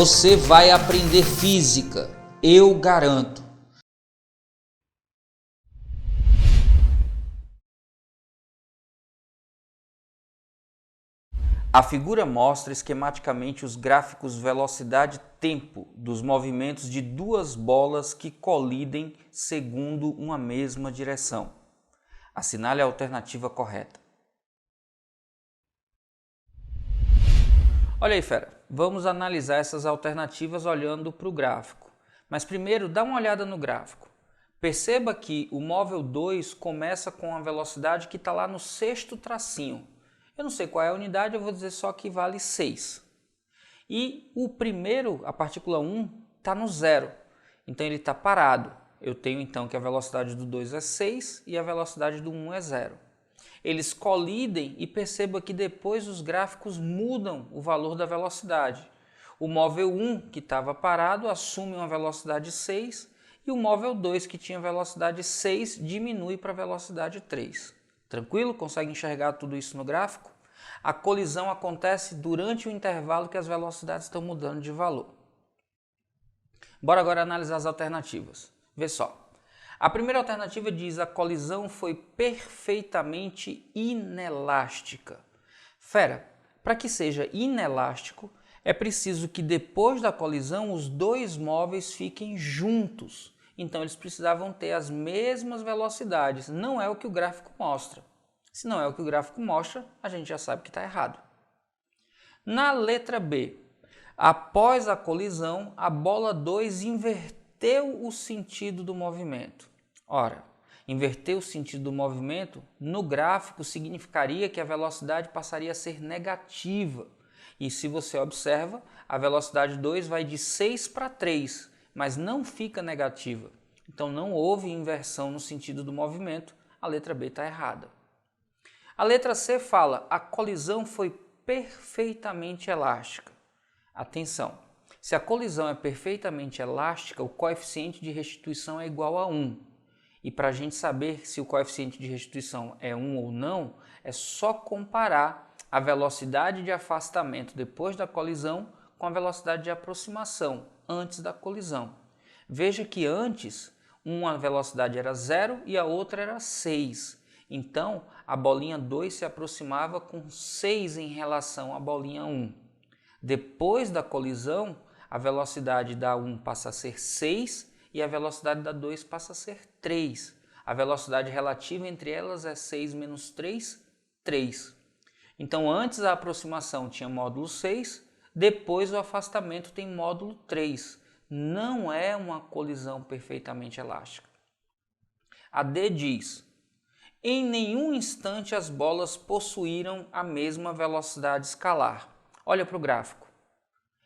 Você vai aprender física, eu garanto. A figura mostra esquematicamente os gráficos velocidade-tempo dos movimentos de duas bolas que colidem segundo uma mesma direção. Assinale a alternativa correta. Olha aí, fera. Vamos analisar essas alternativas olhando para o gráfico. Mas primeiro, dá uma olhada no gráfico. Perceba que o móvel 2 começa com a velocidade que está lá no sexto tracinho. Eu não sei qual é a unidade, eu vou dizer só que vale 6. E o primeiro, a partícula 1, está no zero. Então ele está parado. Eu tenho então que a velocidade do 2 é 6 e a velocidade do 1 é 0. Eles colidem e perceba que depois os gráficos mudam o valor da velocidade. O móvel 1, que estava parado, assume uma velocidade 6 e o móvel 2, que tinha velocidade 6, diminui para a velocidade 3. Tranquilo? Consegue enxergar tudo isso no gráfico? A colisão acontece durante o intervalo que as velocidades estão mudando de valor. Bora agora analisar as alternativas. Vê só. A primeira alternativa diz: a colisão foi perfeitamente inelástica. Fera, para que seja inelástico, é preciso que depois da colisão os dois móveis fiquem juntos. Então eles precisavam ter as mesmas velocidades. Não é o que o gráfico mostra. Se não é o que o gráfico mostra, a gente já sabe que está errado. Na letra B, após a colisão, a bola 2 inverteu o sentido do movimento. Ora, inverter o sentido do movimento no gráfico significaria que a velocidade passaria a ser negativa. E se você observa, a velocidade 2 vai de 6 para 3, mas não fica negativa. Então não houve inversão no sentido do movimento, a letra B está errada. A letra C fala: a colisão foi perfeitamente elástica. Atenção, se a colisão é perfeitamente elástica, o coeficiente de restituição é igual a 1. E para a gente saber se o coeficiente de restituição é 1 ou não, é só comparar a velocidade de afastamento depois da colisão com a velocidade de aproximação antes da colisão. Veja que antes uma velocidade era 0 e a outra era 6. Então a bolinha 2 se aproximava com 6 em relação à bolinha 1. Depois da colisão, a velocidade da 1 passa a ser 6 e a velocidade da 2 passa a ser 3. A velocidade relativa entre elas é 6 menos 3, 3. Então antes a aproximação tinha módulo 6, depois o afastamento tem módulo 3. Não é uma colisão perfeitamente elástica. A D diz: em nenhum instante as bolas possuíram a mesma velocidade escalar. Olha para o gráfico.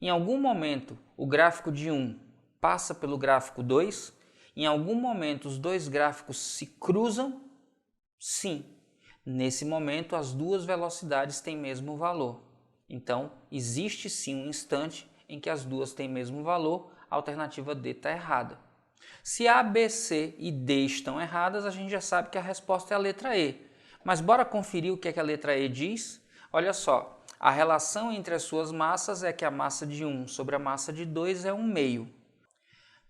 Em algum momento o gráfico de 1 passa pelo gráfico 2, em algum momento os dois gráficos se cruzam? Sim. Nesse momento as duas velocidades têm mesmo valor. Então existe sim um instante em que as duas têm mesmo valor, a alternativa D está errada. Se A, B, C e D estão erradas, a gente já sabe que a resposta é a letra E. Mas bora conferir o que é que a letra E diz? Olha só, a relação entre as suas massas é que a massa de 1 sobre a massa de 2 é 1/2.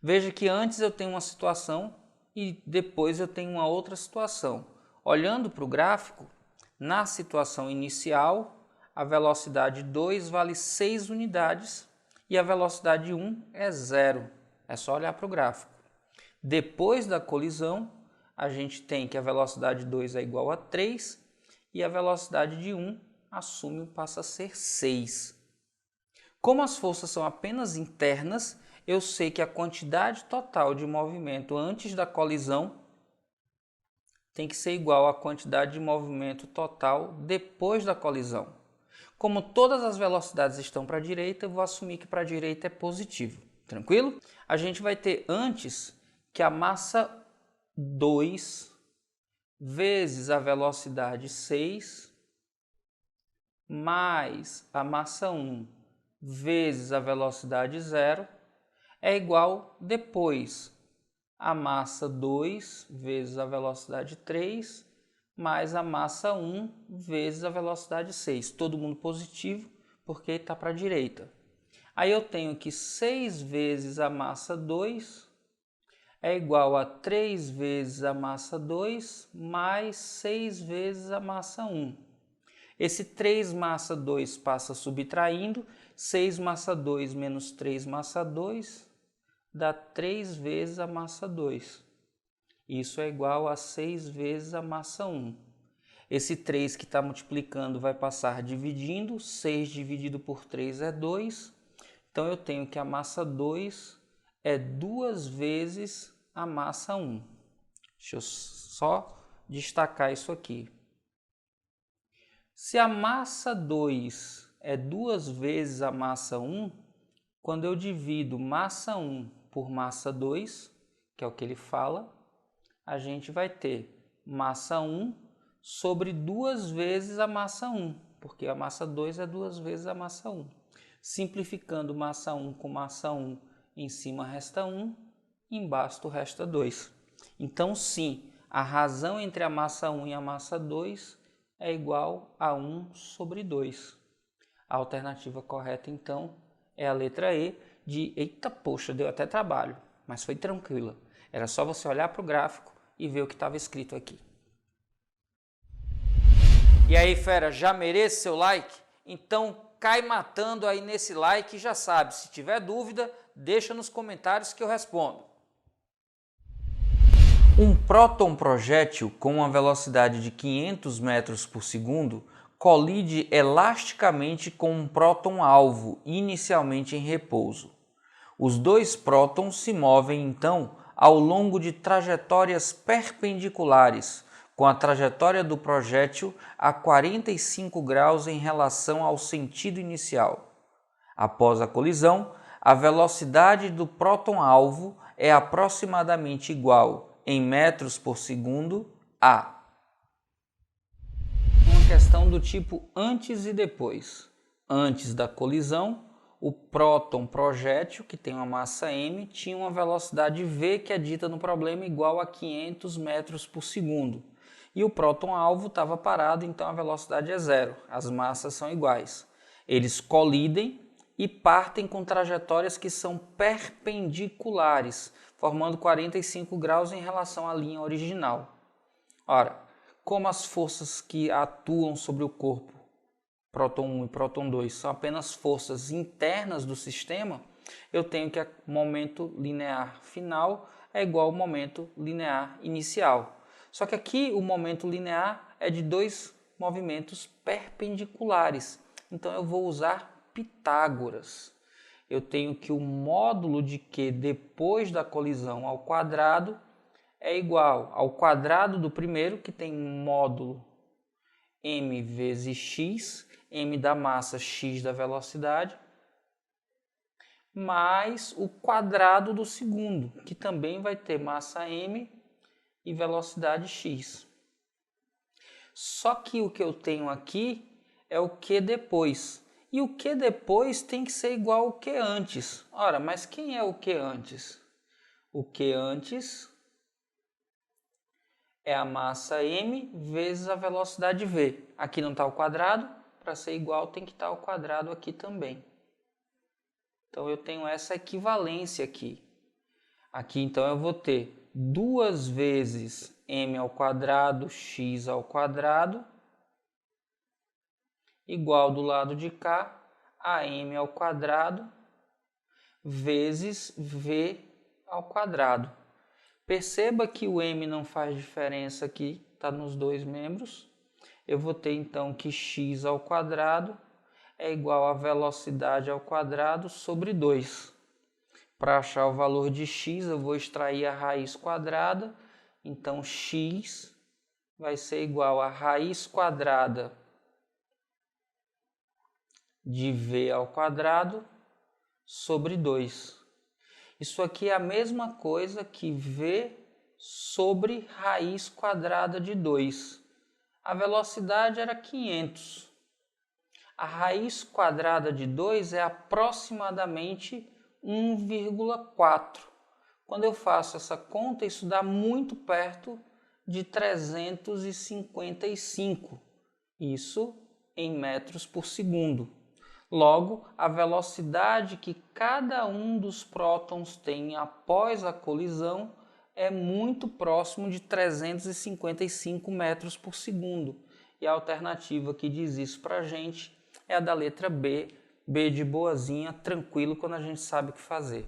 Veja que antes eu tenho uma situação e depois eu tenho uma outra situação. Olhando para o gráfico, na situação inicial, a velocidade 2 vale 6 unidades e a velocidade 1 é 0. É só olhar para o gráfico. Depois da colisão, a gente tem que a velocidade 2 é igual a 3 e a velocidade de 1 passa a ser 6. Como as forças são apenas internas, eu sei que a quantidade total de movimento antes da colisão tem que ser igual à quantidade de movimento total depois da colisão. Como todas as velocidades estão para a direita, eu vou assumir que para a direita é positivo. Tranquilo? A gente vai ter antes que a massa 2 vezes a velocidade 6 mais a massa 1 vezes a velocidade 0 é igual depois a massa 2 vezes a velocidade 3 mais a massa 1 vezes a velocidade 6. Todo mundo positivo porque está para a direita. Aí eu tenho que 6 vezes a massa 2 é igual a 3 vezes a massa 2 mais 6 vezes a massa 1. Esse 3 massa 2 passa subtraindo, 6 massa 2 menos 3 massa 2 dá 3 vezes a massa 2. Isso é igual a 6 vezes a massa 1. Esse 3 que está multiplicando vai passar dividindo, 6 dividido por 3 é 2. Então eu tenho que a massa 2 é 2 vezes a massa 1. Deixa eu só destacar isso aqui. Se a massa 2 é 2 vezes a massa 1, quando eu divido massa 1 por massa 2, que é o que ele fala, a gente vai ter massa 1 sobre 2 vezes a massa 1, porque a massa 2 é 2 vezes a massa 1. Simplificando massa 1 com massa 1, em cima resta 1, embaixo resta 2. Então, sim, a razão entre a massa 1 e a massa 2 é igual a 1 sobre 2. A alternativa correta, então, é a letra E de... Eita, poxa, deu até trabalho, mas foi tranquila. Era só você olhar para o gráfico e ver o que estava escrito aqui. E aí, fera, já merece seu like? Então, cai matando aí nesse like e já sabe, se tiver dúvida, deixa nos comentários que eu respondo. Um próton projétil com uma velocidade de 500 metros por segundo colide elasticamente com um próton-alvo inicialmente em repouso. Os dois prótons se movem, então, ao longo de trajetórias perpendiculares, com a trajetória do projétil a 45 graus em relação ao sentido inicial. Após a colisão, a velocidade do próton-alvo é aproximadamente igual, em metros por segundo, a... Uma questão do tipo antes e depois. Antes da colisão, o próton projétil, que tem uma massa m, tinha uma velocidade v, que é dita no problema, igual a 500 metros por segundo. E o próton-alvo estava parado, então a velocidade é zero, as massas são iguais. Eles colidem e partem com trajetórias que são perpendiculares, formando 45 graus em relação à linha original. Ora, como as forças que atuam sobre o corpo, próton 1 e próton 2, são apenas forças internas do sistema, eu tenho que o momento linear final é igual ao momento linear inicial. Só que aqui o momento linear é de dois movimentos perpendiculares. Então eu vou usar Pitágoras. Eu tenho que o módulo de Q depois da colisão ao quadrado é igual ao quadrado do primeiro, que tem módulo m vezes x, m da massa, x da velocidade, mais o quadrado do segundo, que também vai ter massa m e velocidade x. Só que o que eu tenho aqui é o Q depois. E o Q depois tem que ser igual ao Q antes. Ora, mas quem é o Q antes? O Q antes é a massa m vezes a velocidade v. Aqui não está o quadrado, para ser igual tem que estar o quadrado aqui também. Então eu tenho essa equivalência aqui. Aqui então eu vou ter 2 vezes m ao quadrado, x ao quadrado, igual do lado de cá a m ao quadrado vezes v ao quadrado. Perceba que o m não faz diferença aqui, está nos dois membros. Eu vou ter então que x ao quadrado é igual a velocidade ao quadrado sobre 2. Para achar o valor de x, eu vou extrair a raiz quadrada. Então, x vai ser igual a raiz quadrada de v ao quadrado sobre 2. Isso aqui é a mesma coisa que v sobre raiz quadrada de 2. A velocidade era 500. A raiz quadrada de 2 é aproximadamente 1,4. Quando eu faço essa conta, isso dá muito perto de 355. Isso em metros por segundo. Logo, a velocidade que cada um dos prótons tem após a colisão é muito próximo de 355 metros por segundo. E a alternativa que diz isso para a gente é a da letra B, B de boazinha, tranquilo quando a gente sabe o que fazer.